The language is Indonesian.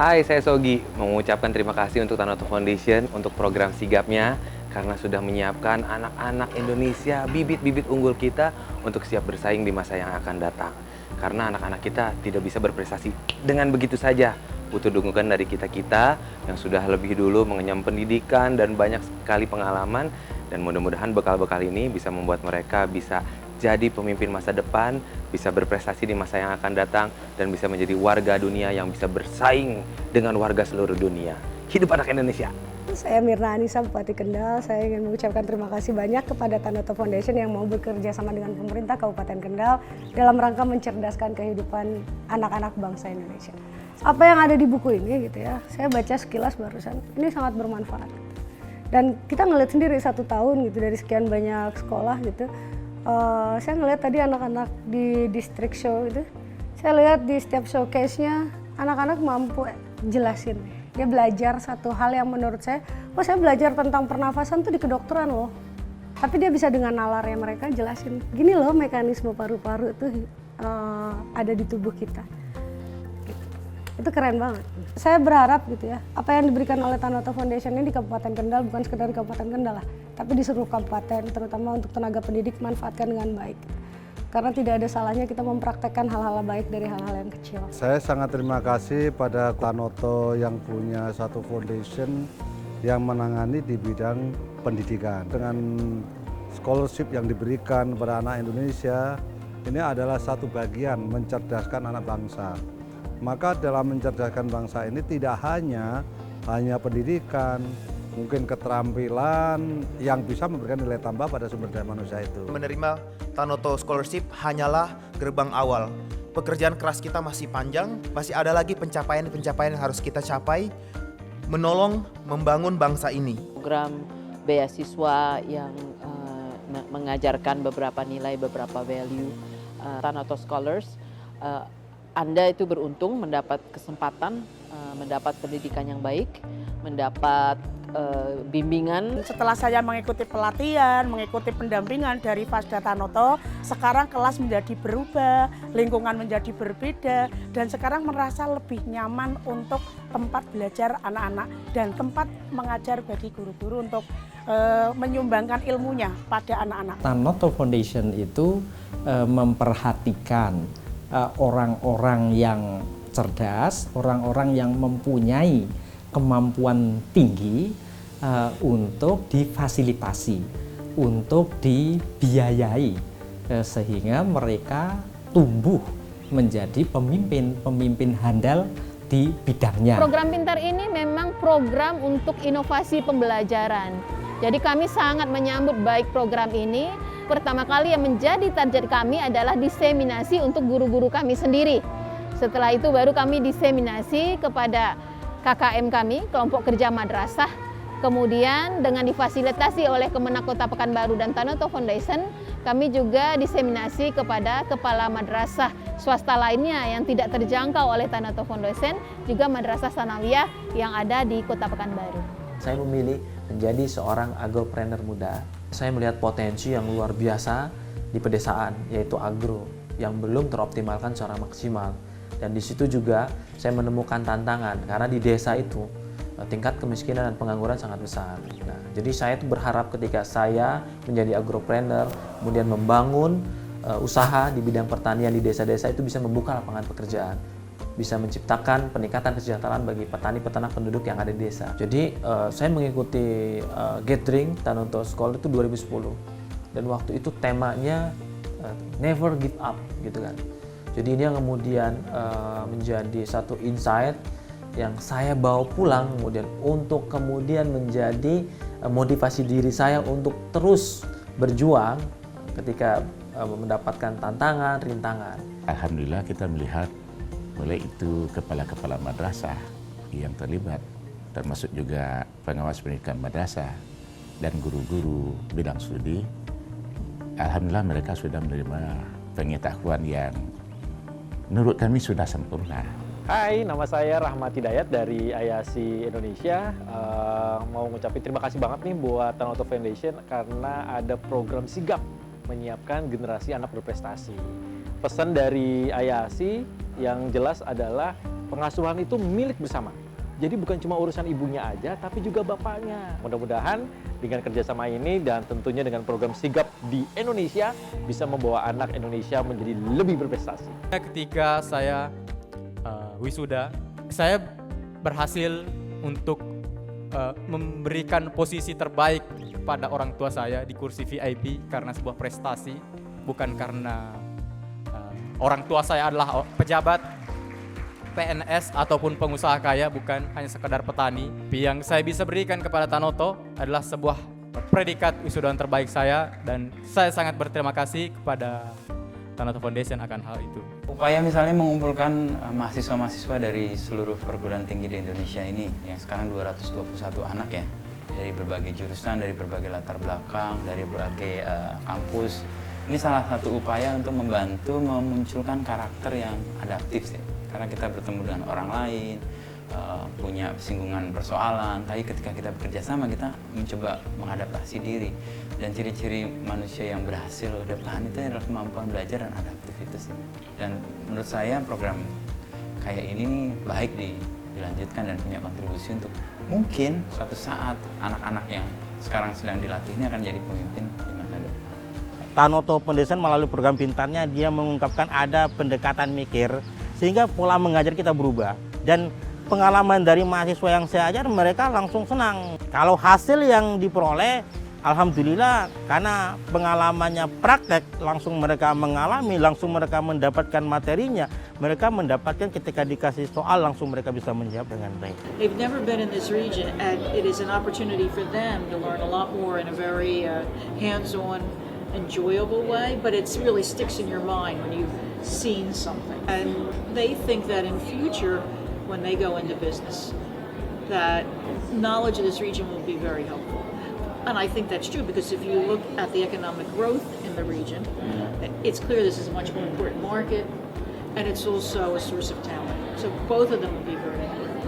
Hai, saya Sogi. Mengucapkan terima kasih untuk Tanoto Foundation untuk program sigapnya karena sudah menyiapkan anak-anak Indonesia, bibit-bibit unggul kita untuk siap bersaing di masa yang akan datang. Karena anak-anak kita tidak bisa berprestasi dengan begitu saja. Butuh dukungan dari kita-kita yang sudah lebih dulu mengenyam pendidikan dan banyak sekali pengalaman. Dan mudah-mudahan bekal-bekal ini bisa membuat mereka bisa jadi pemimpin masa depan, bisa berprestasi di masa yang akan datang, dan bisa menjadi warga dunia yang bisa bersaing dengan warga seluruh dunia. Hidup anak Indonesia! Saya Mirna Anissa, Bupati Kendal. Saya ingin mengucapkan terima kasih banyak kepada Tanoto Foundation yang mau bekerja sama dengan pemerintah Kabupaten Kendal dalam rangka mencerdaskan kehidupan anak-anak bangsa Indonesia. Apa yang ada di buku ini gitu ya, saya baca sekilas barusan, ini sangat bermanfaat. Dan kita ngeliat sendiri 1 tahun gitu dari sekian banyak sekolah gitu. Saya ngeliat tadi anak-anak di district show itu, saya lihat di setiap showcase-nya anak-anak mampu jelasin. Dia belajar satu hal yang menurut saya, saya belajar tentang pernafasan tuh di kedokteran loh. Tapi dia bisa dengan nalarnya mereka jelasin, gini loh mekanisme paru-paru itu ada di tubuh kita. Itu keren banget. Saya berharap gitu ya, apa yang diberikan oleh Tanoto Foundation ini di Kabupaten Kendal bukan sekedar di Kabupaten Kendal lah, tapi di seluruh kabupaten, terutama untuk tenaga pendidik manfaatkan dengan baik. Karena tidak ada salahnya kita mempraktekkan hal-hal baik dari hal-hal yang kecil. Saya sangat terima kasih pada Tanoto yang punya satu foundation yang menangani di bidang pendidikan. Dengan scholarship yang diberikan kepada anak Indonesia, ini adalah satu bagian mencerdaskan anak bangsa. Maka dalam mencerdaskan bangsa ini tidak hanya pendidikan, mungkin keterampilan yang bisa memberikan nilai tambah pada sumber daya manusia itu. Menerima Tanoto Scholarship hanyalah gerbang awal. Pekerjaan keras kita masih panjang, masih ada lagi pencapaian-pencapaian yang harus kita capai, menolong membangun bangsa ini. Program beasiswa yang mengajarkan beberapa nilai, beberapa value, Tanoto Scholars, Anda itu beruntung mendapat kesempatan, mendapat pendidikan yang baik, mendapat bimbingan. Setelah saya mengikuti pelatihan, mengikuti pendampingan dari Fasda Tanoto, sekarang kelas menjadi berubah, lingkungan menjadi berbeda, dan sekarang merasa lebih nyaman untuk tempat belajar anak-anak dan tempat mengajar bagi guru-guru untuk menyumbangkan ilmunya pada anak-anak. Tanoto Foundation itu memperhatikan orang-orang yang cerdas, orang-orang yang mempunyai kemampuan tinggi untuk difasilitasi, untuk dibiayai, sehingga mereka tumbuh menjadi pemimpin handal di bidangnya. Program Pintar ini memang program untuk inovasi pembelajaran. Jadi kami sangat menyambut baik program ini. Pertama kali yang menjadi target kami adalah diseminasi untuk guru-guru kami sendiri. Setelah itu baru kami diseminasi kepada KKM kami, kelompok kerja madrasah. Kemudian dengan difasilitasi oleh Kemenak Kota Pekanbaru dan Tanoto Foundation, kami juga diseminasi kepada kepala madrasah swasta lainnya yang tidak terjangkau oleh Tanoto Foundation, juga madrasah sanawiyah yang ada di Kota Pekanbaru. Saya memilih menjadi seorang agropreneur muda. Saya melihat potensi yang luar biasa di pedesaan, yaitu agro, yang belum teroptimalkan secara maksimal. Dan di situ juga saya menemukan tantangan, karena di desa itu tingkat kemiskinan dan pengangguran sangat besar. Nah, jadi saya itu berharap ketika saya menjadi agropreneur, kemudian membangun usaha di bidang pertanian di desa-desa itu bisa membuka lapangan pekerjaan, bisa menciptakan peningkatan kesejahteraan bagi petani peternak penduduk yang ada di desa. Jadi saya mengikuti gathering Tanoto Scholar itu 2010, dan waktu itu temanya never give up gitu kan. Jadi ini yang kemudian menjadi satu insight yang saya bawa pulang kemudian untuk kemudian menjadi motivasi diri saya untuk terus berjuang ketika mendapatkan tantangan, rintangan. Alhamdulillah kita melihat mulai itu kepala-kepala madrasah yang terlibat, termasuk juga pengawas pendidikan madrasah dan guru-guru bidang studi. Alhamdulillah mereka sudah menerima pengetahuan yang menurut kami sudah sempurna. Hai, nama saya Rahmat Hidayat dari IASI Indonesia. Mau ngucapin terima kasih banget nih buat Tanoto Foundation karena ada program sigap menyiapkan generasi anak berprestasi. Pesan dari IASI yang jelas adalah pengasuhan itu milik bersama. Jadi bukan cuma urusan ibunya aja, tapi juga bapaknya. Mudah-mudahan dengan kerjasama ini dan tentunya dengan program Sigap di Indonesia bisa membawa anak Indonesia menjadi lebih berprestasi. Ketika saya wisuda, saya berhasil untuk memberikan posisi terbaik pada orang tua saya di kursi VIP karena sebuah prestasi, bukan karena orang tua saya adalah pejabat, PNS ataupun pengusaha kaya, bukan hanya sekedar petani. Yang saya bisa berikan kepada Tanoto adalah sebuah predikat wisudaan terbaik saya, dan saya sangat berterima kasih kepada Tanoto Foundation akan hal itu. Upaya misalnya mengumpulkan mahasiswa-mahasiswa dari seluruh perguruan tinggi di Indonesia ini, yang sekarang 221 anak ya, dari berbagai jurusan, dari berbagai latar belakang, dari berbagai kampus. Ini salah satu upaya untuk membantu memunculkan karakter yang adaptif sih. Karena kita bertemu dengan orang lain, punya singgungan persoalan, tapi ketika kita bekerja sama kita mencoba mengadaptasi diri. Dan ciri-ciri manusia yang berhasil bertahan itu adalah kemampuan belajar dan adaptif itu sih. Dan menurut saya program kayak ini nih baik dilanjutkan dan punya kontribusi untuk mungkin suatu saat anak-anak yang sekarang sedang dilatih ini akan jadi pemimpin di masa depan. Tanoto Foundation melalui program pintarnya dia mengungkapkan ada pendekatan mikir sehingga pola mengajar kita berubah, dan pengalaman dari mahasiswa yang saya ajar mereka langsung senang. Kalau hasil yang diperoleh, alhamdulillah, karena pengalamannya praktek, langsung mereka mengalami, langsung mereka mendapatkan materinya, mereka mendapatkan ketika dikasih soal langsung mereka bisa menjawab dengan baik. They've never been in this region, and it is an opportunity for them to learn a lot more in a very hands-on, enjoyable way, but it really sticks in your mind when you've seen something. And they think that in future, when they go into business, that knowledge of this region will be very helpful. And I think that's true, because if you look at the economic growth in the region, it's clear this is a much more important market, and it's also a source of talent. So both of them will be very important.